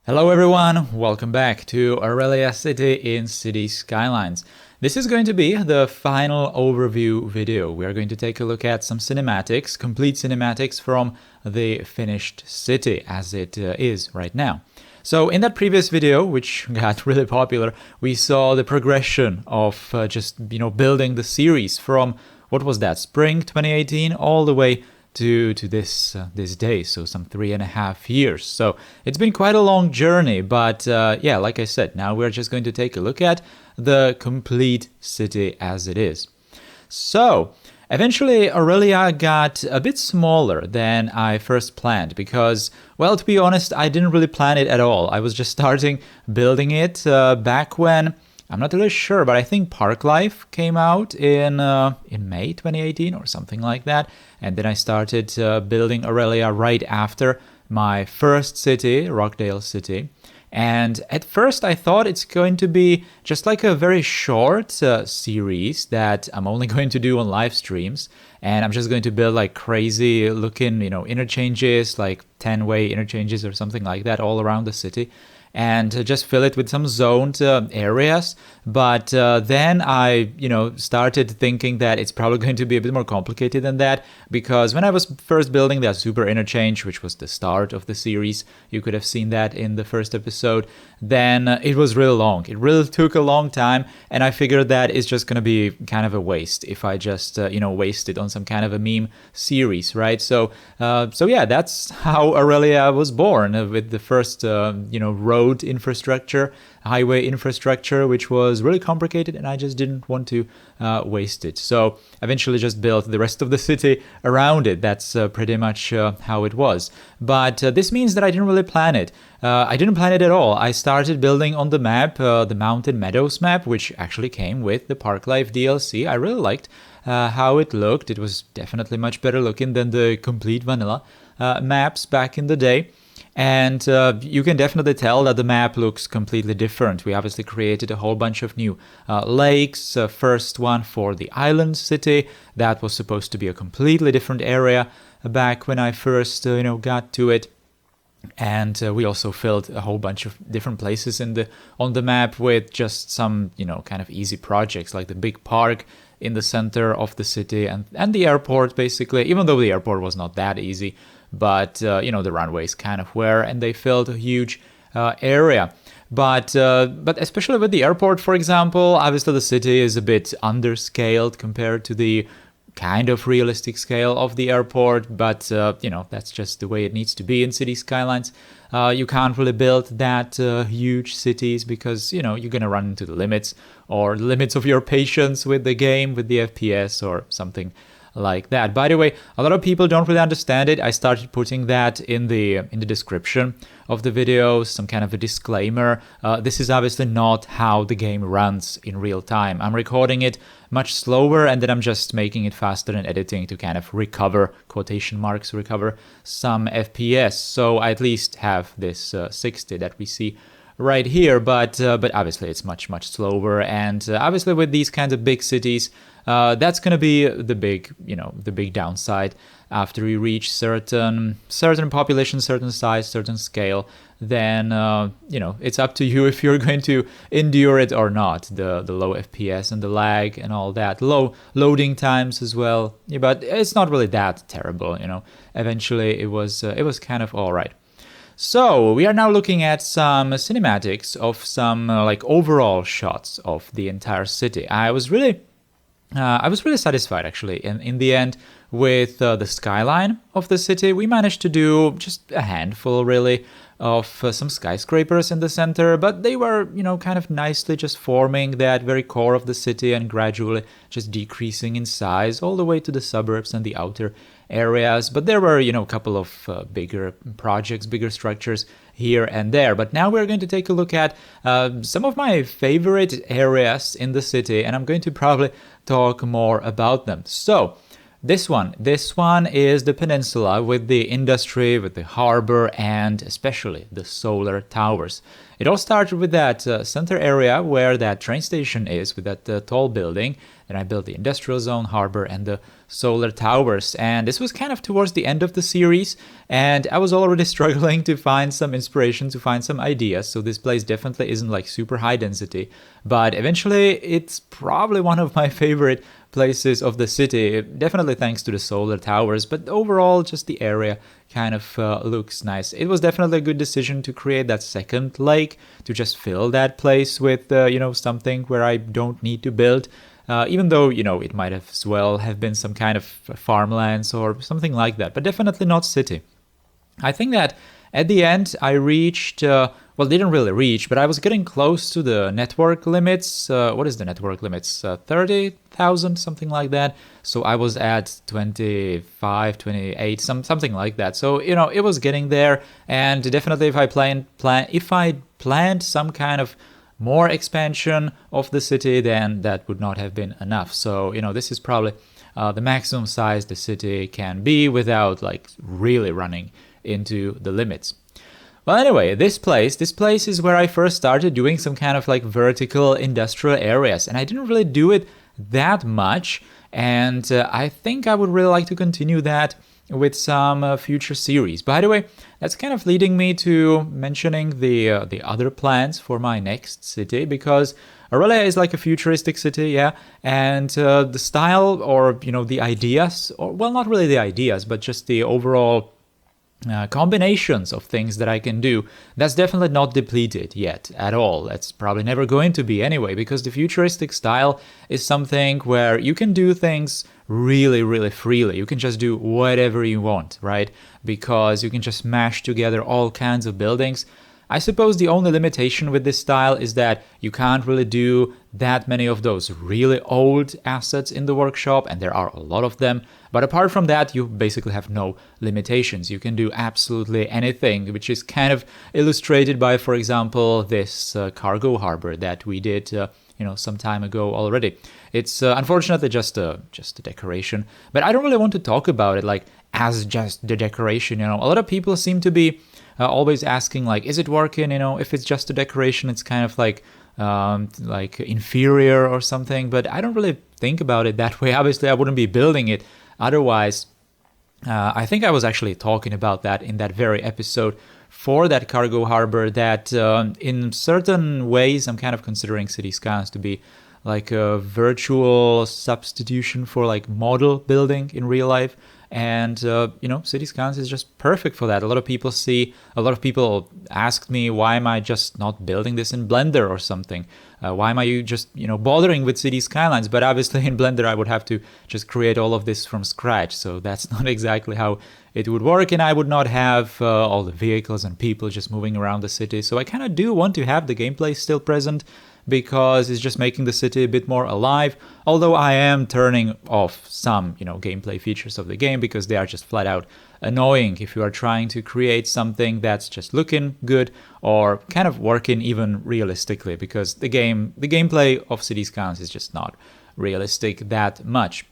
Hello everyone, welcome back to Aurelia City in City Skylines. This is going to be the final overview video. We are going to take a look at some cinematics, complete cinematics from the finished city as it is right now. So in that previous video, which got really popular, we saw the progression of just building the series from, what was that, spring 2018 all the way to this day, so some 3.5 years. So it's been quite a long journey, but yeah, like I said, now we're just going to take a look at the complete city as it is. So eventually Aurelia got a bit smaller than I first planned because, well, to be honest, I didn't really plan it at all. I was just starting building it back when, I'm not really sure, but I think Park Life came out in May 2018 or something like that. And then I started building Aurelia right after my first city, Rockdale City. And at first I thought it's going to be just like a very short series that I'm only going to do on live streams. And I'm just going to build like crazy looking, interchanges, like 10-way interchanges or something like that all around the city. And just fill it with some zoned areas. But then I, started thinking that it's probably going to be a bit more complicated than that, because when I was first building that super interchange, which was the start of the series, you could have seen that in the first episode, then it was really long. It really took a long time, and I figured that it's just going to be kind of a waste if I just, waste it on some kind of a meme series, right? So yeah, that's how Aurelia was born, with the first, road infrastructure, highway infrastructure, which was really complicated, and I just didn't want to waste it. So eventually just built the rest of the city around it. That's pretty much how it was. But this means that I didn't really plan it. I didn't plan it at all. I started building on the map, the Mountain Meadows map, which actually came with the Park Life DLC. I really liked how it looked. It was definitely much better looking than the complete vanilla maps back in the day. And you can definitely tell that the map looks completely different. We obviously created a whole bunch of new lakes. First one for the island city. That was supposed to be a completely different area back when I first got to it. And we also filled a whole bunch of different places on the map with just some kind of easy projects, like the big park in the center of the city and the airport, basically, even though the airport was not that easy. But, the runways kind of were, and they filled a huge area. But especially with the airport, for example, obviously the city is a bit underscaled compared to the kind of realistic scale of the airport. But, that's just the way it needs to be in City Skylines. You can't really build that huge cities because, you're going to run into the limits or the limits of your patience with the game, with the FPS or something like that. By the way, a lot of people don't really understand it. I started putting that in the description of the video, some kind of a disclaimer. This is obviously not how the game runs in real time. I'm recording it much slower, and then I'm just making it faster in editing to kind of recover, quotation marks, recover some FPS. So I at least have this 60 that we see right here, but obviously it's much slower, and obviously with these kinds of big cities, that's going to be the big downside. After you reach certain population, certain size, certain scale, then it's up to you if you're going to endure it or not. The low FPS and the lag and all that, low loading times as well. Yeah, but it's not really that terrible. Eventually it was kind of all right. So we are now looking at some cinematics of some overall shots of the entire city. I was really satisfied actually in the end with the skyline of the city. We managed to do just a handful really of some skyscrapers in the center, but they were kind of nicely just forming that very core of the city and gradually just decreasing in size all the way to the suburbs and the outer areas. But there were a couple of bigger projects, bigger structures here and there. But now we're going to take a look at some of my favorite areas in the city, and I'm going to probably talk more about them. So This one is the peninsula with the industry, with the harbor, and especially the solar towers. It all started with that center area where that train station is, with that tall building. Then I built the industrial zone, harbor, and the solar towers. And this was kind of towards the end of the series, and I was already struggling to find some inspiration, to find some ideas. So this place definitely isn't like super high density, but eventually it's probably one of my favorite places of the city, definitely thanks to the solar towers, but overall just the area kind of looks nice. It was definitely a good decision to create that second lake, to just fill that place with something where I don't need to build, even though it might have as well have been some kind of farmlands or something like that, but definitely not city. I think that at the end I reached didn't really reach, but I was getting close to the network limits. What is the network limits? 30,000, something like that. So I was at 25, 28, something like that. So, it was getting there. And definitely if I planned some kind of more expansion of the city, then that would not have been enough. So, this is probably the maximum size the city can be without like really running into the limits. Well, anyway, this place is where I first started doing some kind of like vertical industrial areas, and I didn't really do it that much, and I think I would really like to continue that with some future series. By the way, that's kind of leading me to mentioning the other plans for my next city, because Aurelia is like a futuristic city, yeah, and the style, or the ideas, or well, not really the ideas, but just the overall combinations of things that I can do, that's definitely not depleted yet at all. That's probably never going to be anyway, because the futuristic style is something where you can do things really, really freely. You can just do whatever you want, right? Because you can just mash together all kinds of buildings. I suppose the only limitation with this style is that you can't really do that many of those really old assets in the workshop, and there are a lot of them. But apart from that, you basically have no limitations. You can do absolutely anything, which is kind of illustrated by, for example, this cargo harbor that we did some time ago already. It's unfortunately just a decoration, but I don't really want to talk about it like as just the decoration. A lot of people seem to be always asking like, is it working? If it's just a decoration, it's kind of like inferior or something. But I don't really think about it that way. Obviously, I wouldn't be building it otherwise. I think I was actually talking about that in that very episode for that cargo harbor, that in certain ways I'm kind of considering City Skylines to be like a virtual substitution for like model building in real life. And, City Skylines is just perfect for that. A lot of people asked me, why am I just not building this in Blender or something? Why am I just, bothering with City Skylines? But obviously in Blender, I would have to just create all of this from scratch. So that's not exactly how it would work. And I would not have all the vehicles and people just moving around the city. So I kind of do want to have the gameplay still present, because it's just making the city a bit more alive, although I am turning off some, gameplay features of the game, because they are just flat out annoying if you are trying to create something that's just looking good or kind of working even realistically, because the gameplay of City Skylines is just not realistic that much.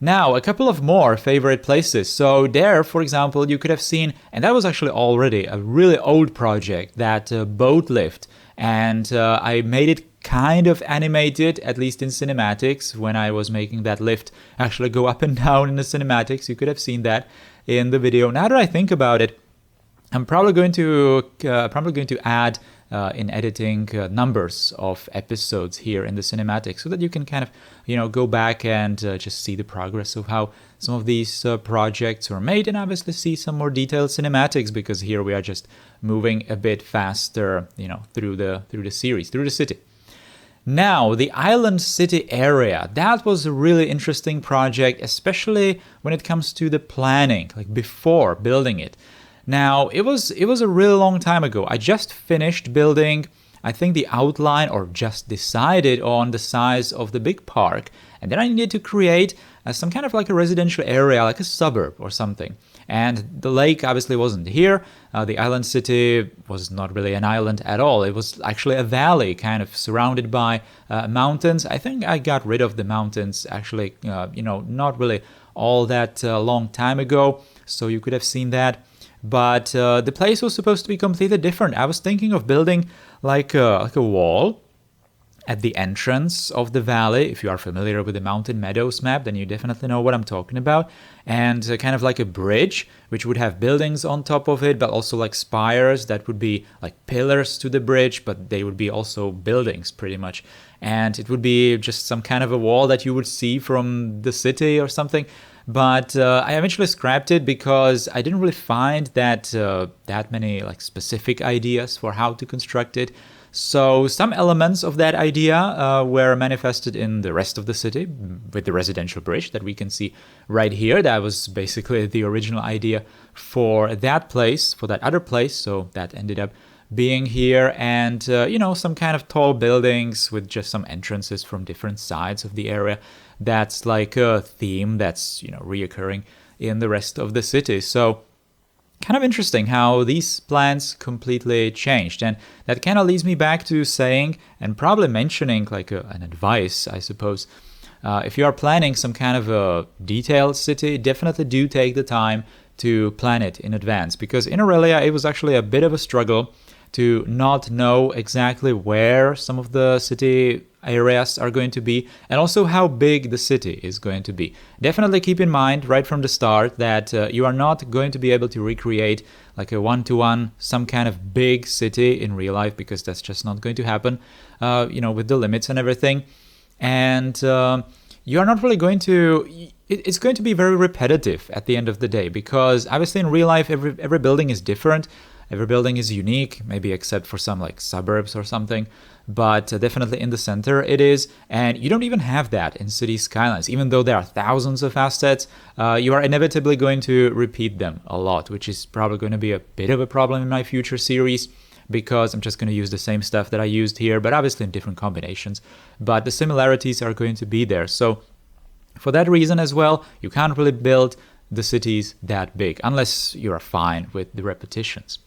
Now, a couple of more favorite places. So there, for example, you could have seen, and that was actually already a really old project, that boat lift. And I made it kind of animated, at least in cinematics, when I was making that lift actually go up and down in the cinematics. You could have seen that in the video. Now that I think about it, I'm probably going to add in editing numbers of episodes here in the cinematics, so that you can kind of go back and just see the progress of how some of these projects were made, and obviously see some more detailed cinematics, because here we are just moving a bit faster through the series, through the city. Now, the island city area, that was a really interesting project, especially when it comes to the planning, like before building it. Now, it was a really long time ago. I just finished building, I think, the outline, or just decided on the size of the big park. And then I needed to create some kind of like a residential area, like a suburb or something. And the lake obviously wasn't here. The island city was not really an island at all. It was actually a valley kind of surrounded by mountains. I think I got rid of the mountains actually, not really all that long time ago, so you could have seen that. But the place was supposed to be completely different. I was thinking of building like a wall at the entrance of the valley. If you are familiar with the Mountain Meadows map, then you definitely know what I'm talking about. And kind of like a bridge, which would have buildings on top of it, but also like spires that would be like pillars to the bridge, but they would be also buildings pretty much. And it would be just some kind of a wall that you would see from the city or something. But I eventually scrapped it because I didn't really find that many like specific ideas for how to construct it. So some elements of that idea were manifested in the rest of the city with the residential bridge that we can see right here. That was basically the original idea for that place, for that other place. So that ended up being here, and some kind of tall buildings with just some entrances from different sides of the area. That's like a theme that's reoccurring in the rest of the city. So kind of interesting how these plans completely changed. And that kind of leads me back to saying and probably mentioning like an advice, I suppose. If you are planning some kind of a detailed city, definitely do take the time to plan it in advance, because in Aurelia it was actually a bit of a struggle to not know exactly where some of the city areas are going to be, and also how big the city is going to be. Definitely keep in mind right from the start that you are not going to be able to recreate like a one-to-one some kind of big city in real life, because that's just not going to happen, with the limits and everything. And you are not really going to, it's going to be very repetitive at the end of the day, because obviously in real life every building is different. Every building is unique, maybe except for some like suburbs or something, but definitely in the center it is. And you don't even have that in City Skylines. Even though there are thousands of assets, you are inevitably going to repeat them a lot, which is probably going to be a bit of a problem in my future series, because I'm just going to use the same stuff that I used here, but obviously in different combinations. But the similarities are going to be there. So for that reason as well, you can't really build the cities that big unless you're fine with the repetitions.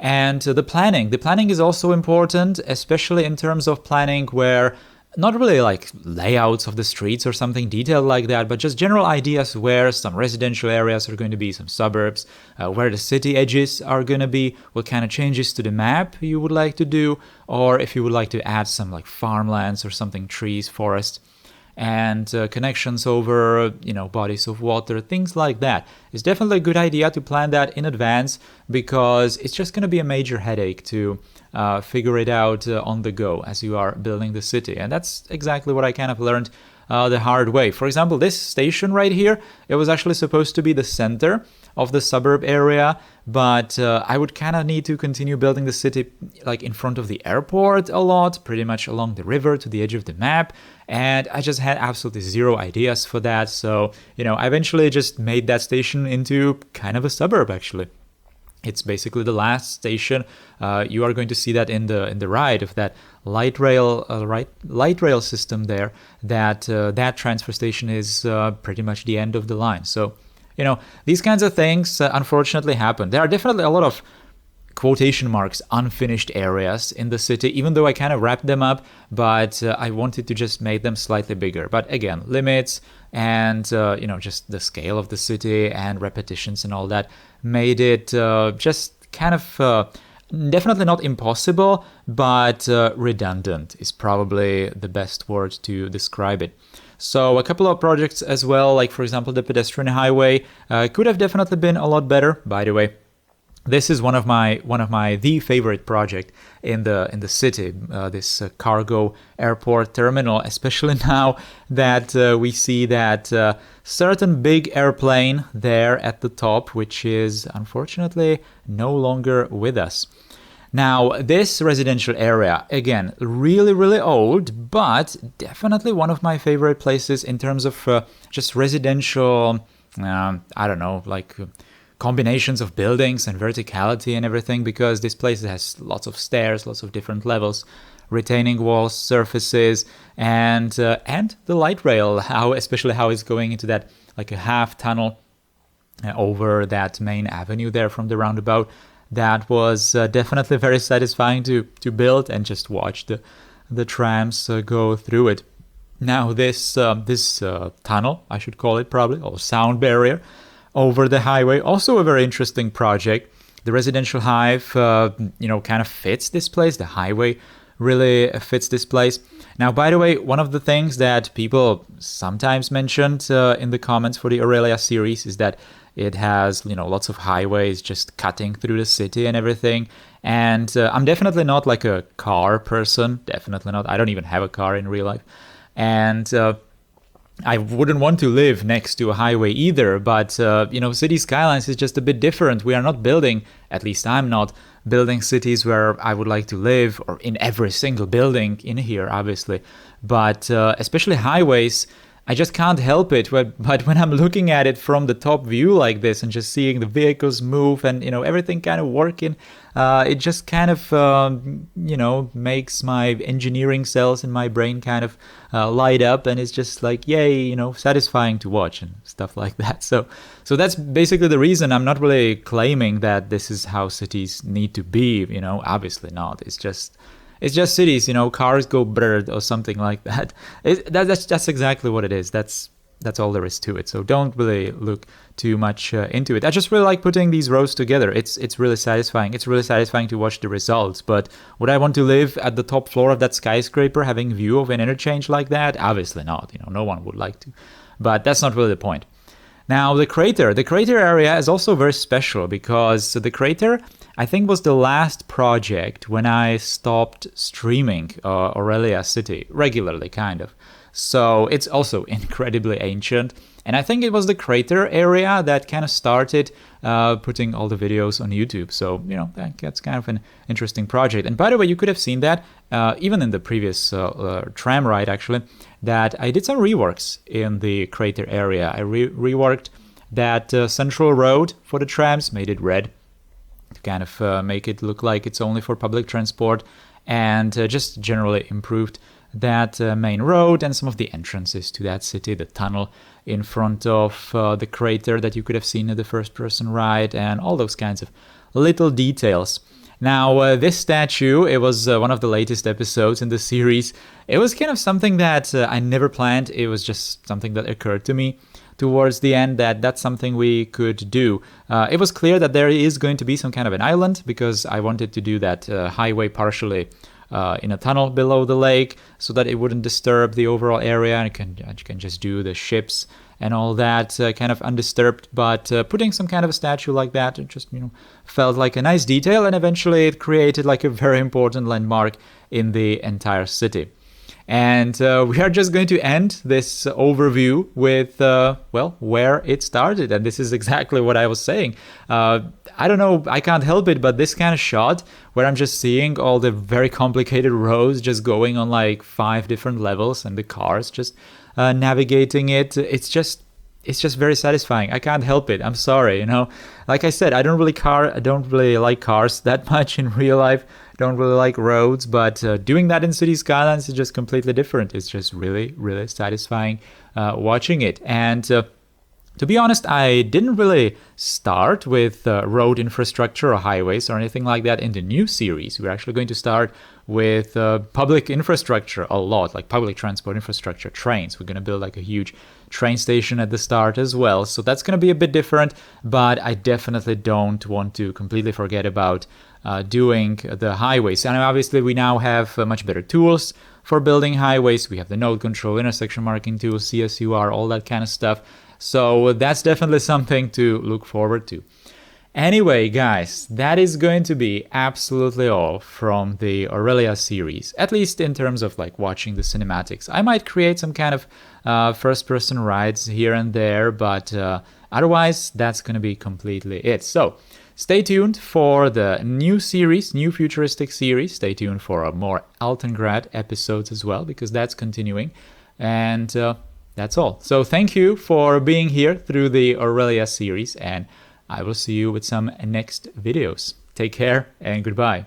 And the planning is also important, especially in terms of planning where not really like layouts of the streets or something detailed like that, but just general ideas where some residential areas are going to be, some suburbs, where the city edges are going to be, what kind of changes to the map you would like to do, or if you would like to add some like farmlands or something, trees, forests, and connections over, bodies of water, things like that. It's definitely a good idea to plan that in advance, because it's just going to be a major headache to figure it out on the go as you are building the city. And that's exactly what I kind of learned the hard way. For example, this station right here, it was actually supposed to be the center of the suburb area, but I would kind of need to continue building the city like in front of the airport a lot, pretty much along the river to the edge of the map, and I just had absolutely zero ideas for that. So I eventually just made that station into kind of a suburb. Actually, it's basically the last station. You are going to see that in the ride of that light rail system there. That transfer station is pretty much the end of the line. So these kinds of things unfortunately happen. There are definitely a lot of quotation marks unfinished areas in the city, even though I kind of wrapped them up, but I wanted to just make them slightly bigger. But again, limits and just the scale of the city and repetitions and all that made it just kind of definitely not impossible, but redundant is probably the best word to describe it. So a couple of projects as well, like for example the pedestrian highway, could have definitely been a lot better. By the way, this is one of my the favorite project in the city. This cargo airport terminal, especially now that we see that certain big airplane there at the top, which is unfortunately no longer with us. Now, this residential area, again, really, really old, but definitely one of my favorite places in terms of just residential, combinations of buildings and verticality and everything, because this place has lots of stairs, lots of different levels, retaining walls, surfaces, and the light rail, especially how it's going into that like a half tunnel over that main avenue there from the roundabout. That was definitely very satisfying to build and just watch the trams go through it. Now this tunnel, I should call it probably, or sound barrier over the highway, also a very interesting project. The residential hive, kind of fits this place. The highway really fits this place. Now, by the way, one of the things that people sometimes mentioned in the comments for the Aurelia series is that it has, lots of highways just cutting through the city and everything. And I'm definitely not like a car person. Definitely not. I don't even have a car in real life. And I wouldn't want to live next to a highway either, but, City Skylines is just a bit different. We are not building, at least I'm not, building cities where I would like to live, or in every single building in here, obviously. But especially highways, I just can't help it. But when I'm looking at it from the top view like this and just seeing the vehicles move and, everything kind of working, it just kind of, makes my engineering cells in my brain kind of light up, and it's just like, yay, satisfying to watch and stuff like that. So that's basically the reason. I'm not really claiming that this is how cities need to be, obviously not. It's just cities, cars go brrr or something like that. That's exactly what it is. That's all there is to it. So don't really look too much into it. I just really like putting these rows together. It's really satisfying. It's really satisfying to watch the results. But would I want to live at the top floor of that skyscraper having view of an interchange like that? Obviously not. No one would like to. But that's not really the point. Now, the crater area is also very special because the crater, I think, was the last project when I stopped streaming Aurelia City regularly, kind of. So it's also incredibly ancient. And I think it was the crater area that kind of started putting all the videos on YouTube. So, that's kind of an interesting project. And by the way, you could have seen that even in the previous tram ride, actually, that I did some reworks in the crater area. I reworked that central road for the trams, made it red to kind of make it look like it's only for public transport, and just generally improved that main road and some of the entrances to that city, the tunnel in front of the crater that you could have seen in the first-person ride, and all those kinds of little details. Now, this statue, it was one of the latest episodes in the series. It was kind of something that I never planned. It was just something that occurred to me towards the end that that's something we could do. It was clear that there is going to be some kind of an island because I wanted to do that highway partially in a tunnel below the lake so that it wouldn't disturb the overall area, and you can just do the ships and all that kind of undisturbed. But putting some kind of a statue like that, it just felt like a nice detail, and eventually it created like a very important landmark in the entire city. And we are just going to end this overview with, where it started. And this is exactly what I was saying. I don't know, I can't help it, but this kind of shot where I'm just seeing all the very complicated roads just going on like 5 different levels and the cars just navigating it, it's just very satisfying. I can't help it. I'm sorry, Like I said, I don't really like cars that much in real life. Don't really like roads, but doing that in City Skylines is just completely different. It's just really, really satisfying watching it. And to be honest, I didn't really start with road infrastructure or highways or anything like that in the new series. We're actually going to start with public infrastructure a lot, like public transport infrastructure, trains. We're going to build like a huge train station at the start as well. So that's going to be a bit different, but I definitely don't want to completely forget about doing the highways. And obviously we now have much better tools for building highways. We have the node control, intersection marking tools, CSUR, all that kind of stuff. So that's definitely something to look forward to. Anyway, guys, that is going to be absolutely all from the Aurelia series, at least in terms of like watching the cinematics. I might create some kind of first-person rides here and there, but otherwise, that's going to be completely it. So stay tuned for the new series, new futuristic series. Stay tuned for more Altengrad episodes as well, because that's continuing. And that's all. So thank you for being here through the Aurelia series, and I will see you with some next videos. Take care and goodbye.